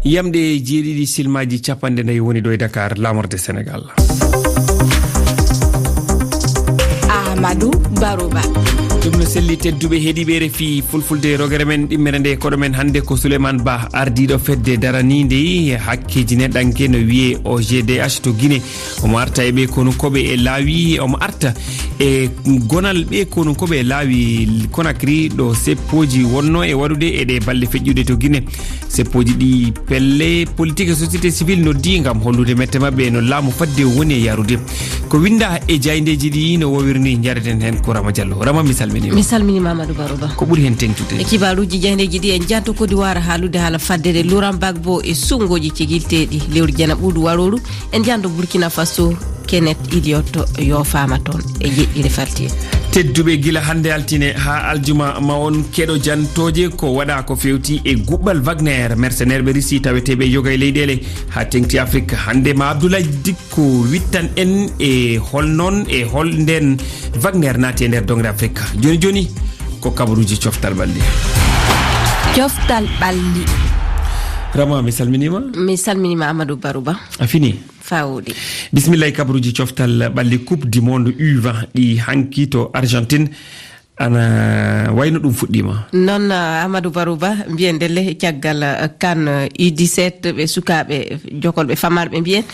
yamde jeeɗiɗi silmaji capande nayi woni ɗo e Dakar lamorde Sénégal. Amadou Barouba. ɗum no selli tedduɓe heeɗiɓe refi fulfulde rogere men ɗimmere nde koɗo men hannde ko Souleymane Ba ardiɗo fedde daranide hakkeji neɗɗanke no wiye OGDH to Guinée. Omo arta e ɓe konunkoɓe e laawi omo arta e gonal ɓe konunkoɓe e laawi Conakry ɗo seppoji wonno e waɗude e ɗe balle feƴƴude to Guinée. Seppoji ɗi pelle politique et société civile noddi gam hollude mette mabɓe no laamu fadde woni e yarude ko winda e jayndeji ɗi no wowirni jareten hen ko Rama Diallo. Rama mi salmini Mamadou Barouba ko ɓuri hen tengtude e kibaruji jayndeji ɗi en janto Côte d'Ivoire haalude haala faddede Laurent Gbagbo e sungoji cegilteɗi lewru janaɓudu waroru en janto Burkina Faso Kenneth Idiot yo fama toon e jeƴƴire falti tedduɓe gila hande altine ha aljuma ma on keɗo jantoje ko waɗa ko fewti e gubbal Wagner mercenaire ɓe risi taweteɓe yoga e leyɗele ha tengti Afrique hande ma Abdoulaye Dicko wittan en e hol noon e hol nden Wagner naati e nder dongre Afrique joni ko kabaruji coftal ɓalli Rama mi salminima Amadou Barouba a fini fawde bismillah kabaruji coftal ɓalli coupe du monde U20 ɗi hanki to Argentine ana wayno ɗum fuɗɗima non Amadou Barouba mbiyen delle caggal CAN U17 ɓe sukaɓe jokolɓe famarɓe mbiyen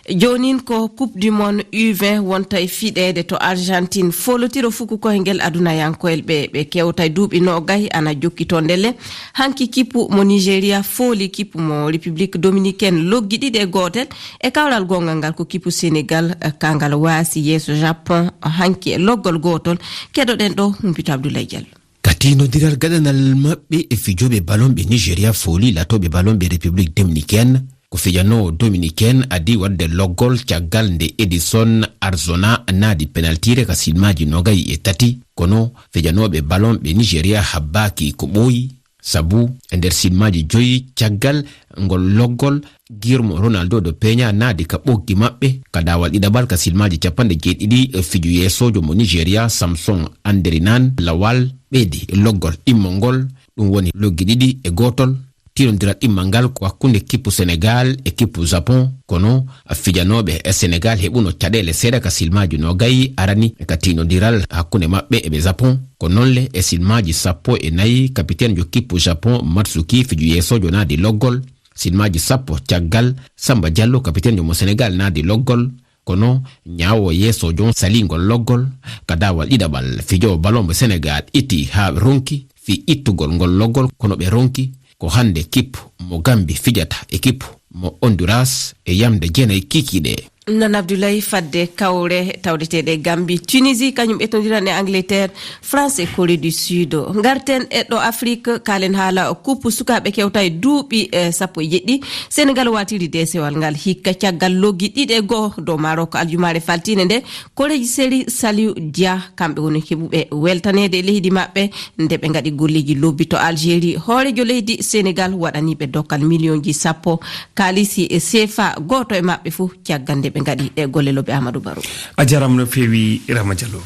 jonin ko coupe du monde U20 wonta e fiɗede to Argentine folotiro fuku ko ngel aduna yankoel ɓe kewta duuɓi nogay ana jokki to ndelle hanki kipu mo Nigeria foli kipu mo République Dominicaine loggi ɗiɗi e gotel e kawral gongal ngal ko kipu Sénégal kangal waasi yeso Japon hanki e loggol gotol keɗoɗen ɗo humpito Abdoulaye Diallo. Katinodiral gaɗanal maɓɓe e fijoɓe ballon ɓe Nigeria foli latoɓe ballon ɓe République Dominicaine ko fijanowo dominicaine adi wadde loggol caggal nde Edison Arzona naadi penaltire ka silmaji nogayi e tati kono fijanoɓe ballon ɓe Nigeria habbaki ko ɓooyi sabu e nder silmaji joyi caggal ngol loggol Guillermo Ronaldo do Peña naadi ka ɓoggi maɓɓe ka dawal ɗiɗaɓal ka silmaji capanɗe jeeɗiɗi fiju yeesojo mo Nigeria Samson Anderinan Lawal ɓeydi loggol immongol ɗum woni loggi ɗiɗi e gotol tirodiral ɗimmal ko hakkunde kippu Sénégal e kippu Japon kono fijanoɓe e Sénégal heɓuno caɗele seeɗa ka silmaji nogayi arani ka tinodiral hakkunde maɓɓe e ɓe Japon ko nonle e silmaji 14 capitaine jo kippu Japon Matsuki fiju yeesojo naadi loggol silmaji 10 caggal Samba Diallo capitaine jo mo Sénégal naadi loggol kono ñaawo yeesojo salingol loggol ka dawal ɗiɗaɓal fijowo ballon mo Sénégal iti ha ronki fi ittugol ngol loggol kono ɓe ronki ko hande équipe mo Gambie fijata équipe mo Honduras e yamde jeenayi kikiɗe non Abdoulaye fadde kawre tawdeteɗe Gambie Tunisie kañum ɓetodiran e Angleterre France et Corée du Sud garten e ɗo Afrique kalen haala coupe sukaɓe kewta e duuɓi 17 Sénégal watiri desewal ngal hikka caggal loggi ɗiɗi e goho dow Maroc aljumare faltine nde koreji séri Saliou Dia kamɓe woni heɓuɓe weltanede e leydi maɓɓe nde ɓe gaɗi golleji lobbi to Algérie hoorejo leydi Sénégal waɗaniɓe dokkal millionji 10 kalisi e CFA goto e maɓɓe fou caggal nde ɓe gaɗi e golle loɓe Amadou Barou a jaram no feewi Rama Diallo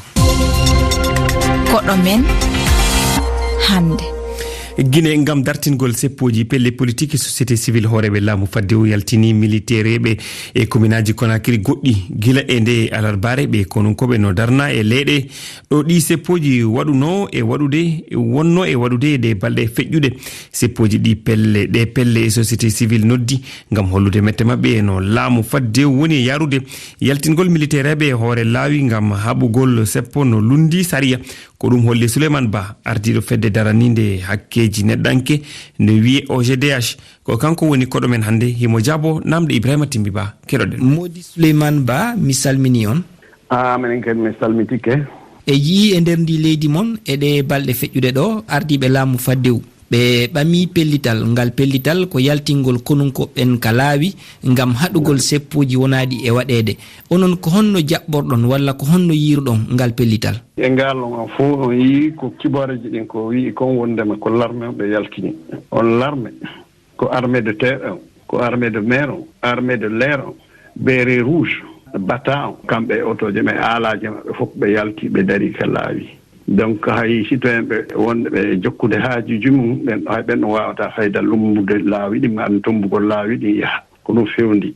koɗo men hande Guinée ngam dartingol seppoji pelle politique et société civile hooreɓe laamu fadde o yaltini militaire ɓe e communaji Conakry goɗɗi gila e nde alarbare ɓe konunkoɓe no darna e leyɗe ɗo ɗi seppoji waɗuno e waɗude wonno e waɗude de balɗe feƴƴude seppoji ɗi pelle e société civile noddi ngam hollude mette mabɓe no laamu fadde woni e yarude yaltingol militaire ɓe hoore laawi ngam haɓugol seppo no lundi sariya ko ɗum holli Souleymane Ba ardiɗo fedde daraninde hakkeji neɗɗanke no wiye OGDH ko kanko woni koɗo men hande himo jaabo namde Ibrahima Timbi Ba keɗoɗen modi Souleymane Ba mi salmini on minen kadi mi salmitike e yii e nder ndi leydi mon eɗe balɗe feƴƴude ɗo ardiɓe laamu faddew ɓe ɓami pellital ngal pellital ko yaltingol konunkoɓen ka laawi ngam haɗugol seppoji wonaɗi e waɗede onon ko honno jaɓɓorɗon walla ko honno yiruɗon ngal pellital e ngalon on fof on yii ko kibareji ɗin ko wi kon wondema ko l'armée ɓe yaltini on l'armée ko armée de terre on ko armée de mer on armée de l'air on béret rouge bata on kamɓe otoje men aalaje maɓɓe fof ɓe yalti ɓe dari ka laawi donc hay citoyen ɓe wonɓe ɓe jokkude haajuji mum ɓen no wawata hayda lumbude laawi ɗi ma tombugol laawi ɗi yaha ko ɗum fewndi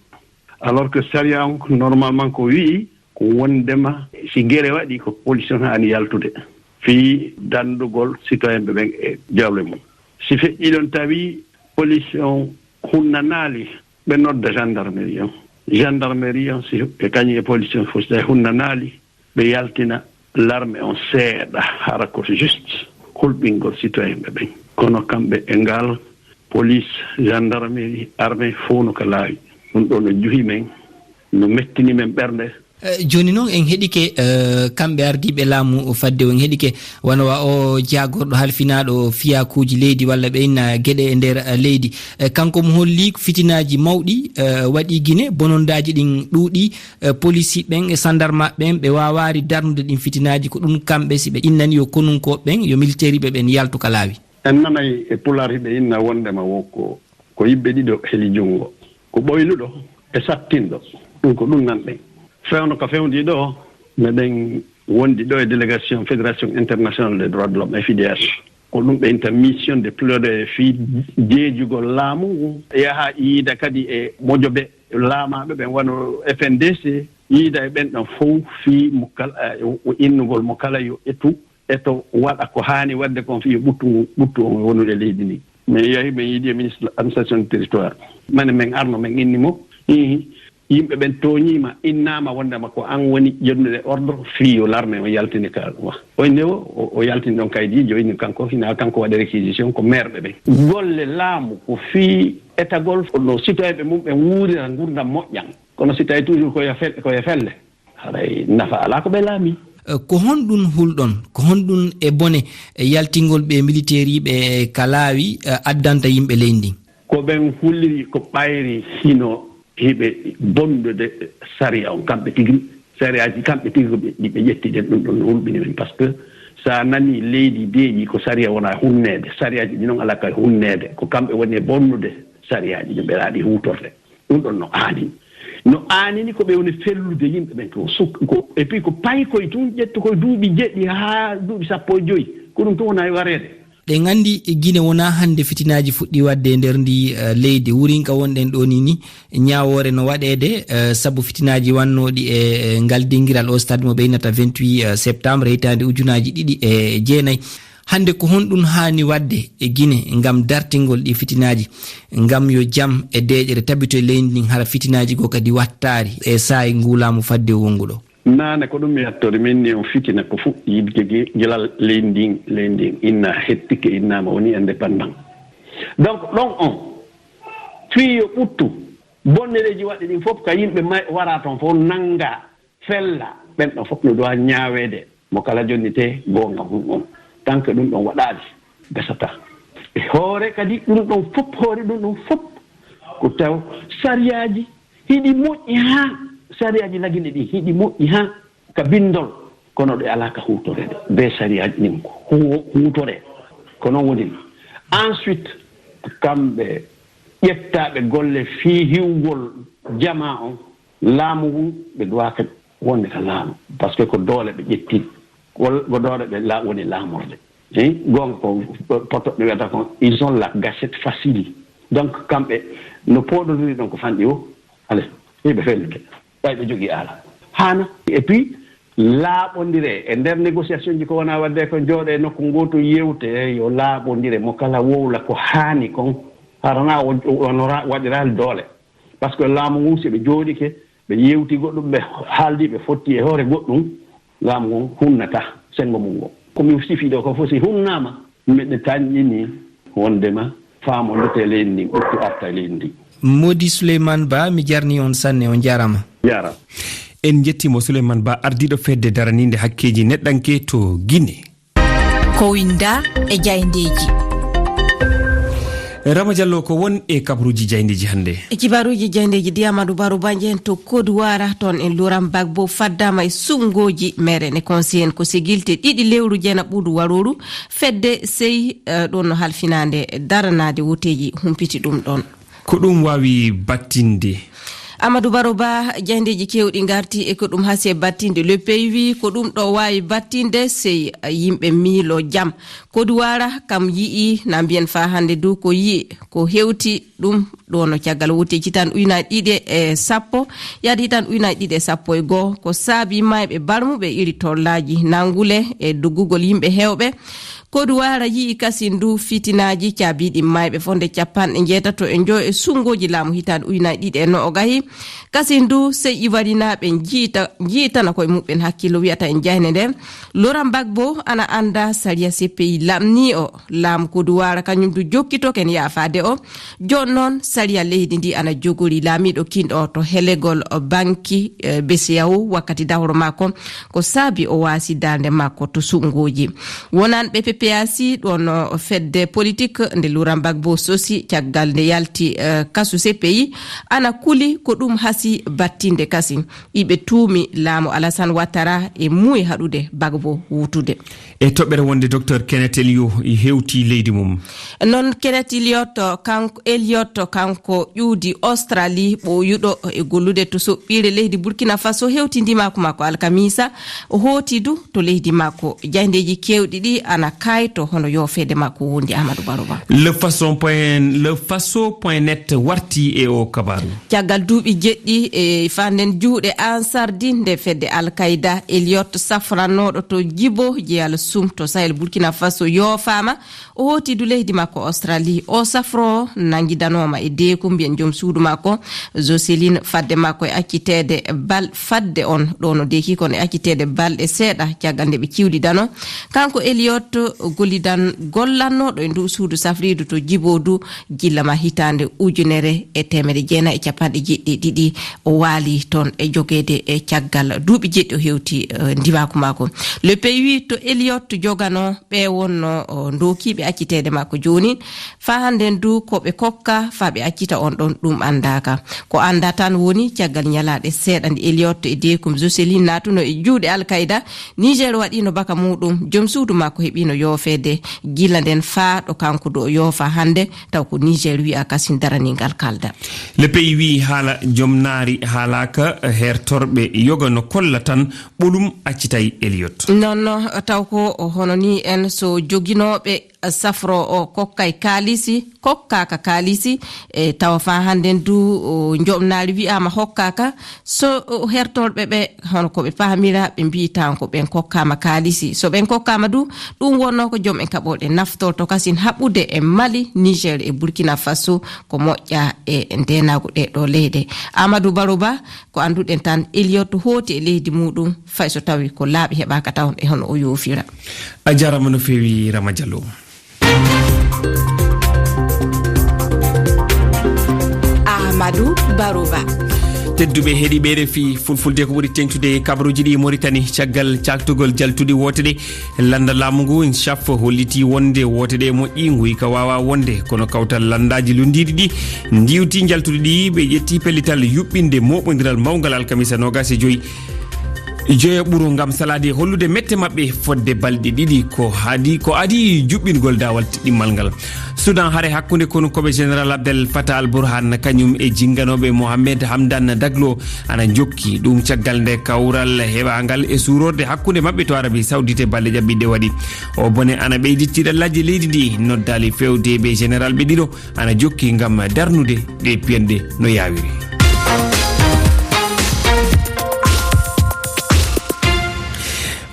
alors que saria on normalement ko wii ko wondema si guere waɗi ko police on hani yaltude fi dandugol citoyen ɓe ɓen e jawle mum si feƴƴi ɗon tawi police on hunnanaali ɓe nodda gendarmerie on si ɓe kañum e police on fof so tawi hunnanaali ɓe yaltina l'armée on seeɗa hara ko juste hulɓingol citoyen ɓe ɓen kono kamɓe e ngal police gendarmerie armée fof no ko laawi ɗum ɗo no juhi men no mettini men ɓernde joni noon en heɗike kamɓe ardiɓe laamu fadde o en heɗike wanowa o jagorɗo halfinaɗo fiyakuji leydi walla ɓe inna gueɗe e nder leydi kanko mo holli fitinaji mawɗi waɗi guine bonondaji ɗin ɗuuɗi police ɓen e sandarma ɓen ɓe wawari darnude ɗin fitinaji ko ɗum kamɓe si ɓe innani yo konunkoɓe ɓen yo militaire ɓe ɓen yaltu ka laawi en nanay e pular hiɓe inna wondema wonko ko yimɓe ɗiɗo heeli junngo ko ɓoyluɗo e sattinɗo ɗum ko ɗum nanɗen fewno ko fewndi ɗo meɗen wondi ɗo e délégation fédération internationale des droits de l'homme FIDH ko ɗum ɓe inta mission de pleurer fi jeejugol laamu yaha yiida kadi e mojoɓe laamaɓe ɓen wano FNDC yiida e ɓen ɗon fof fi mo kala innugol mo kala yo eto waɗa ko haani wadde kon fi ɓuttu on wonude leydi ndi mais yehi ɓe yiidi e ministre de l'administration du territoire mane men arno men inni mo yimɓe ɓen tooñima innama wondema ko an woni ƴennude ordre fiyo l'armée o yaltini ka wa oy ndewo o yaltini ɗon kaydi joyni kanko hina kanko waɗa réquisition ko maire ɓe ɓen golle laamu ko fii étagol no citoyen ɓe mum ɓe wuurira gurdam moƴƴan kono si tawi toujours koye felle haɗay nafa ala ko ɓe laami ko honɗum hulɗon ko honɗum e bone yaltingol ɓe militaire ɓe ka laawi addanta yimɓe leydi ndin ko ɓen hulliri ko ɓayri hino hiɓe bondude saria on kamɓe tigi sariaji kamɓe tigi ɓe ƴettiɗen ɗum ɗon hulɓini men par ce que sa nani leydi deeƴi ko saria wona hunnede sariaji ɗi noon ala ka hunnede ko kamɓe woni e bonnude sariaji ɗi ɓeɗaɗi hutorde ɗum ɗon no aanini ko ɓe woni fellude yimɓe ɓen ko et puis ko payi koye tun ƴettu koye duuɓi jeɗɗi haa duuɓi 15 ko ɗum tun wona e wareede ɗe gandi guine wona hande fitinaji fuɗɗi wadde e nder ndi leydi wurinka wonɗen ɗo ni ñawore no waɗede saabu fitinaji wannoɗi e ngal dinguiral o stade mo ɓeynata 28 septembre hitande ujunaji 2009 hande ko honɗum hani wadde e guine ngam dartingol ɗi fitinaji ngam yo jaam e deƴere tabito e leydi ndin hara fitinaji go kadi wattari e saayi nguulamu fadde wonguɗo naane ko ɗum mi hattore min ni on fitina ko fuɗɗi yidde gilal leydi ndin inna hettike innama woni indépendant donc ɗon on fiyo ɓuttu bonnereji waɗi ɗin fof ka yimɓe wara toon fof nanga fella ɓen ɗon fof no dowa ñaawede mo kala jonnite gonga mum on tant que ɗum ɗon waɗaali gasata e hoore kadi ɗum ɗon fof ko taw sariyaji hiɗi moƴƴi haa sariyaji lagine ɗi hiɗi moƴƴi haa ka bindol kono ɗe alaa ka huutorede be sariyaji ɗin huutore ko noon woni ensuite kamɓe ƴettaaɓe golle fii hiwgol jama on laamu ngun ɓe duwaka wonde ka laamu par ce que ko doole ɓe ƴettii ko doole ɓe woni laamorde gonga ko potoɓe wiyata kon ils ont la gâchette facile donc kamɓe no pooɗodiri ɗon ko fanɗi o ale ɓe fellude ɓe jogii ala haana et puis laaɓondire e nder négociation ji ko wona wadde ko jooɗe nokku ngoto yewte yo laaɓondire mo kala wowla ko haani kon harana ono waɗiraali doole par ce que laamu ngun si ɓe jooɗike ɓe yewti goɗɗum ɓe haaldi ɓe fotti e hoore goɗɗum laamu ngun hunnata sengo mum ngo komi sifi ɗo ko fof si hunnama meɗe tañƴini wondema faamodete leydi ndi ɓurtu arta leydi ndi Modi Souleymane Ba mi jarni on sanne on jarama en jettimo Souleymane Ba ardiɗo fedde daraninde hakkeji neɗɗanke to Guinée ko winda e jayndeji Rama Diallo ko won e kabruji jayndeji hande e kibaruji jayndeji di Amadou Barou Bandien to Kodouara ton en Laurent Gbagbo faddama e sungoji mere ne conseil ko sigilte ɗiɗi lewru jena ɓuuɗu waroru fedde sey ɗon no halfinande daranade woteji humpiti ɗum ɗon ko ɗum wawi battinde Amadou Baroba jayndeji kewɗi garti e ko ɗum hase battinde le pays wi ko ɗum ɗo wawi battinde sey yimɓe miilo jam Kodouara kam yii na mbiyen fa hande du ko yi ko hewti ɗum ɗo no caggal wuteji tan ujunaje 10 yaadi tan ujunaje 11 ko saabi mayɓe barmuɓe iri tollaji nangule e duggugol yimɓe hewɓe Kodouara yi kasi ndu fitinaji caabiɗi mayɓe fonde capanɗe jeetato e jo e sungoji laamu hitande ujunaje 2020 kasi ndu sey iwarinaɓe jiitana koye muɓɓen hakkilo wiyata en jahne nden Laurent Gbagbo ana anda saria CPI lamni o laamu Kodouara kañum du jokkito ken yaafade o jon noon saria leydi ndi ana jogori laamiɗo kinɗo to helegol banki BCEAO wakkati dawro makko ko saabi o waasi dande makko to sungoji wonanɓe PPAC ɗon fedde politique nde Laurent Gbagbo sosi caggal nde yalti kasu CPI ana kuli ko ɗum hasi battinde kasi iɓe tuumi laamu Alassane Ouattara e muuyi haɗude Gbagbo wutude e toɓɓere wonde docteur Kenneth Elio hewti leydi mum non Kenneth Elliott kanko ƴuudi Australie ɓoyuɗo e gollude to soɓɓire leydi Burkina Faso hewtindimako makko alkamisa o hooti du to leydi makko jayndeji kewɗi ɗi ana kayto hono yofede makko wondi Amadou Baroba le façon.net warti e o kabaru caggal duuɓi jeɗɗi e fanden juuɗe Ansardi nde fedde Al-Qaïda Elliott safranoɗo to Djibo Jeyal Sum to Sahel Burkina Faso yofama o hooti du leydi makko Australie o safro nangidanoma e deeku mbiyen joom suudu makko Joseline fadde makko e accitede bal fadde on ɗo no deeki kono e accitede balɗe seeɗa caggal nde ɓe ciwɗidano kanko Elliott gollannoɗo e ndu suudu safridu to Djibo du gillama hitande 1992 o waali toon e jogede e caggal duuɓi jeɗɗi o hewti ndimaku makko le pays to Elliott jogano ɓe wonno ndokiɓe accitede makko joni fa hande ndu ko ɓe kokka fa ɓe accita on ɗon ɗum andaka ko anda tan woni caggal nyalaɗe seeɗa nde Elliott e deekum Joseline natuno e juuɗe Al-Qaïda Niger waɗino baka muɗum joom suudu makko heɓino yofede gila nden fa ɗo kanko do yofa hande taw ko Niger wi a kasin daraningal kalda le pays wi haala jomnaari haalaka hertorɓe yoga no kolla tan ɓolum accitay Elliott non taw ko hono ni en so joginoɓe safro o kokkay hokkaka kalisi e tawa fa hande du jomnaari wi'ama hokkaka so hertorɓe ɓe hono ko ɓe pamira ɓe mbitan ko ɓen kokkama kalisi so ɓen kokkama du ɗum wonno ko joom en kaɓoɗe naftorto kasin haɓude e Mali Niger e Burkina Faso ko moƴƴa e ndenago ɗe ɗo leyde Amadou Baroba ko anduɗen tan Elliott hooti e leydi muɗum fay so tawi ko laaɓi heɓaka taw e hono o yofira a jarama no fewi Rama Diallo Amadou Baroba tedduɓe heeɗiɓe RFI fulfulde ko ɓuri tengtude kabaruji ɗi Mauritanie caggal caktugol jaltuɗi woteɗe landa laamu ngu chaf holliti wonde woteɗe moƴƴi guyka wawa wonde kono kawtal landaji lundiɗi ɗi ndiwti jaltuɗi ɗi ɓe ƴetti pellital yuɓɓinde moɓodiral mawgal alkamisa 25 joya ɓuuro gam salade hollude mette mabɓe fodde balɗe ɗiɗi ko adi juɓɓingol dawal ɗimmal ngal Soudan haare hakkude kono koɓe général Abdel Fattah al-Burhan kañum e jinganoɓe Mohamed Hamdan Daglo ana jokki ɗum caggal nde kawral heɓagal e suurorde hakkude mabɓe to Arabie Saoudite balɗe jaɓɓiɗe waɗi o bone ana ɓeyditi ɗallaji leydi ndi noddali fewde ɓe général ɓe ɗiɗo ana jokki gam darnude ɗe piyanɗe no yawiri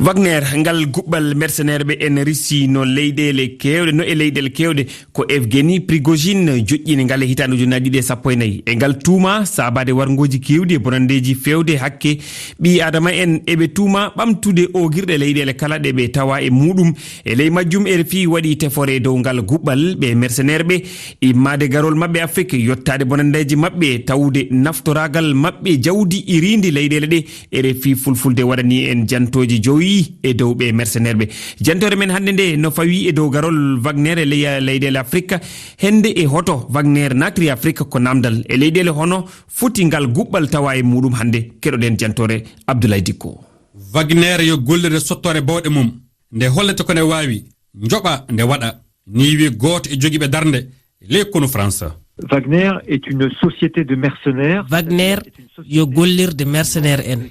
Wagner ngal gubbal mercenaire be en Russie no leyɗele kewɗe ko Evgeny Prigozhin joƴƴini ngal hitande ujunaji 2014 e ngal tuuma sabade wargoji kewɗi e bonandeji fewde hakke ɓi adama en eɓe tuuma ɓamtude ogirɗe leyɗele kala ɗe ɓe tawa e muɗum e ley majjum RFI waɗi tefore dow ngal gubbal ɓe mercenaire ɓe immade garol mabɓe Afrique yottade bonandeji mabɓe tawde naftoragal mabɓe jawdi irindi leyɗele ɗe RFI fulfulde waɗani en jantoji joyi e dow ɓe mercenaire ɓe jantore men hande nde no fawi e dow garol Wagner e leyɗele Afrique hende e hoto Wagner natri Afrique ko namdal e leyɗele hono foti ngal gubbal tawa e muɗum hande keɗoɗen jantore Abdoulaye Dikko Wagner yo gollire sottore bawɗe mum nde hollete ko ne wawi joɓa nde waɗa ni wi goto e jogiɓe darde ley kono France Wagner est une société de mercenaires. Wagner yo gollirde mercenaire en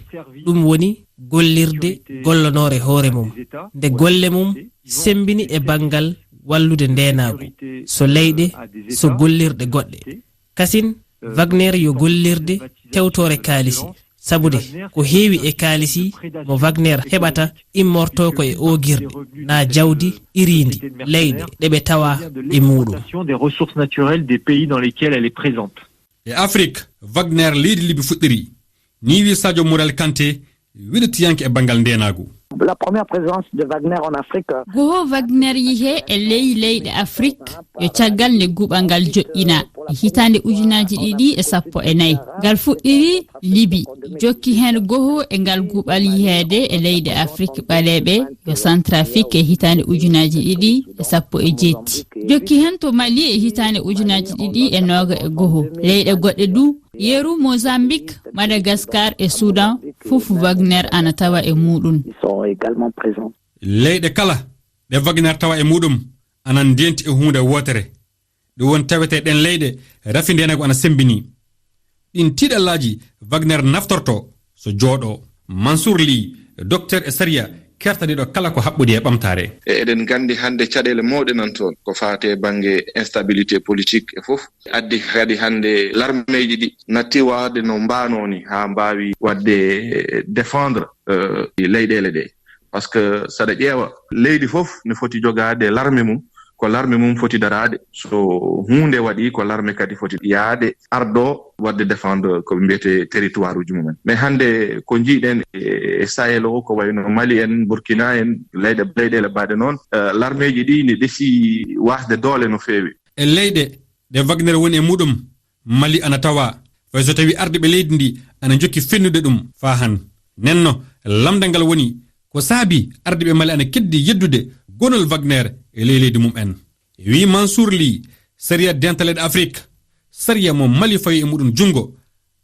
ɗum woni gollirde gollanore hoore mum nde golle mum sembini e bangal wallude ndenago so leyɗe so gollirde goɗɗe kasin Wagner yo gollirde tewtore kaalisi sabude ko heewi e kaalisi mo Wagner heɓata immorto ko e ogirde na jawdi irindi leyɗe ɗe ɓe tawa e muɗum des ressources naturelles des pays dans lesquels elle est présente. E Afrique Wagner leydi Libi fuɗɗiri ni wi Sadio Mourel Kanté wiɗotiyanke e bangal ndenago. La première présence de Wagner en Afrique. Goho Wagner yihe e leydi Afrique yo caggal nde guɓangal joƴƴina e hitande ujunaji 2014 ngal fuɗɗiri Libi jokki hen goho e ngal guɓal yihede e leydi Afrique ɓaleɓe yo Centrafrique e hitande ujunaji 2017 jokki hen to Mali e hitande ujunaji 2009 leyɗe goɗɗe du yeru Mozambique, Madagascar et Soudan fof Wagner ana tawa e muɗum. Leyɗe kala ɗe Wagner tawa e muɗum ana ndenti e hunde wotere ɗum won tawete ɗen leyɗe rafi ndenago ana sembini ɗin tiɗallaji Wagner naftorto so jooɗo. Mansour Ly docteur e saria kertaniɗo kala ko haɓɓudi e ɓamtare. Eɗen gandi hande caɗele mawɗe nan toon ko fate banggue instabilité politique e fof addi kadi hande l'armeji ɗi natti wawde no mbanoni ha mbawi wadde défendre leyɗele ɗe par ce que saɗa ƴeewa leydi fof ne foti jogade l'armé mum ko l'armé mum foti darade so hunde waɗi ko l'armé kadi foti yaade ardo wadde défendre ko mbiyete territoire uji mumen mais hande ko jiiɗen e Sahel o ko wayno Mali en Burkina en leyɗele baɗe noon l'armé ji ɗi ne ɗesi wasde doole no feewi e leyɗe ɗe Wagner woni e muɗum Mali ana tawa fay so tawi ardiɓe leydi ndi ana jokki fennude ɗum fa han nenno lamdal ngal woni ko saabi ardiɓe Mali ana keddi yeddude gonol Wagner e leydi mum en wi Mansour Ly saria dentaleɗe Afrique saria mo Mali fayi e muɗum jungo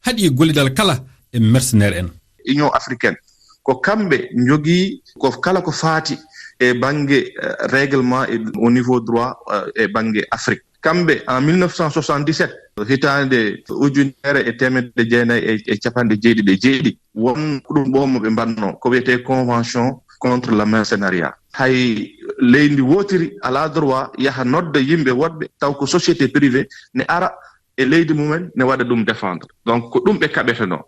haɗi gollidal kala e mercenaire en. Union africaine ko kamɓe jogii ko kala ko faati e bange règlement au niveau droit e bange Afrique kamɓe en 1977 hitande ujunere e temedde jeenayi e capanɗe jeeɗiɗi won ɗum ɓomo ɓe mbanno ko wiyete convention contre le mercenariat hay leydi wotiri ala droit yaha nodda yimɓe woɗɓe taw ko société privée ne ara e leydi mumen ne waɗa ɗum défendre donc ko ɗum ɓe kaɓeteno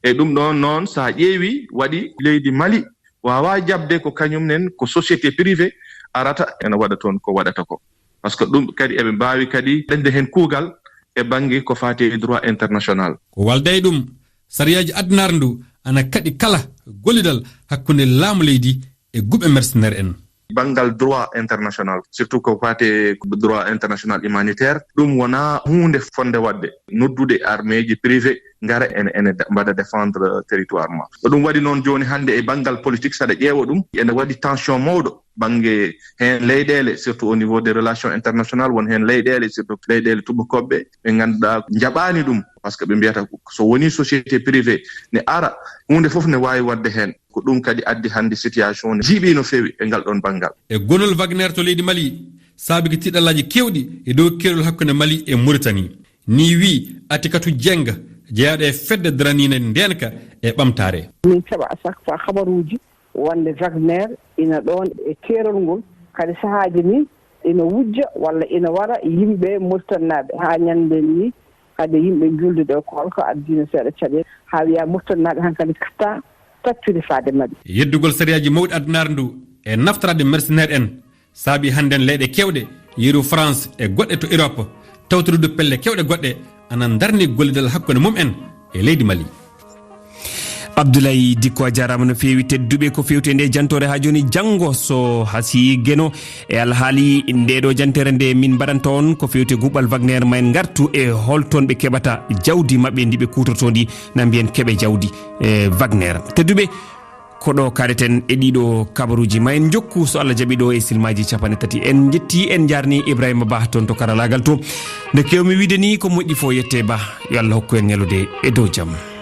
e ɗum ɗon noon sa ƴeewi waɗi leydi Mali wawa jabde ko kañum nen ko société privée arata ene waɗa toon ko waɗata ko par ce que ɗum kadi eɓe mbawi kadi ɗende hen kuugal e bangi ko fati e droit international ko walday ɗum sariyaji addunar ndu ana kaɗi kala gollidal hakkunde laamu leydi e guɓe mercenaire en bangal droit international surtout ko fate droit international humanitaire ɗum wona hunde fonde wadde noddude arméji privé ngara ene mbaɗa défendre territoire ma ɗum waɗi noon joni hande e bangal politique saɗa ƴeewa ɗum ene waɗi tension mawɗo bange hen leyɗele surtout au niveau des relations internationales won hen leyɗele surtout leyɗele tubakoɓɓe ɓe ganduɗa jaɓani ɗum par ce que ɓe mbiyata so woni société privé ne ara hunde foof ne wawi wadde hen ko ɗum kadi addi hande situation ne jiiɓi no fewi e ngal ɗon bangal e gonol Wagner to leydi Mali saabi ko tiɗallaji kewɗi e dow kerol hakkunde Mali e Mauritanie ni wi Atikatu Dieng jeyaɗo e fedde dranine ndenka e ɓamtare min keɓa à chaque fois habaruji wonde Wagner ina ɗon e kerol ngol kadi sahaji ni ina wujja walla ina wara yimɓe murtannaɓe ha ñande ni kadi yimɓe juldude ko holko addina seeɗa caɗele ha wiya murtannaɓe hankadi katta taccude faade mabɓe yeddugol sariyaji mawɗi addunar ndu e naftarade mercenaire en saabi hannden leyɗe kewɗe yeru France e goɗɗe to Europe tawtorude pelle kewɗe goɗɗe ana darni gollidal hakkunde mum en e leydi Mali. Abdoulaye Dikko a jarama no fewi tedduɓe ko fewte nde jantore ha joni janggo so hasi gueno e alhaali ndeɗo jantere nde min mbaɗanta on ko fewte guɓal Wagner ma en gartu e holton ɓe keɓata jawdi mabɓe ndi ɓe kutortoɗi na mbiyen keeɓe jawdi e Wagner tedduɓe koɗo kareten e ɗiɗo kabaruji ma en jokku so Allah jaaɓi ɗo e silmaji 30 en jetti en jarni Ibrahima Ba toon to karalagal to nde kewmi wiide ni ko moƴƴi fo yette Ba yo Allah hokku en ñalude e dow jaam.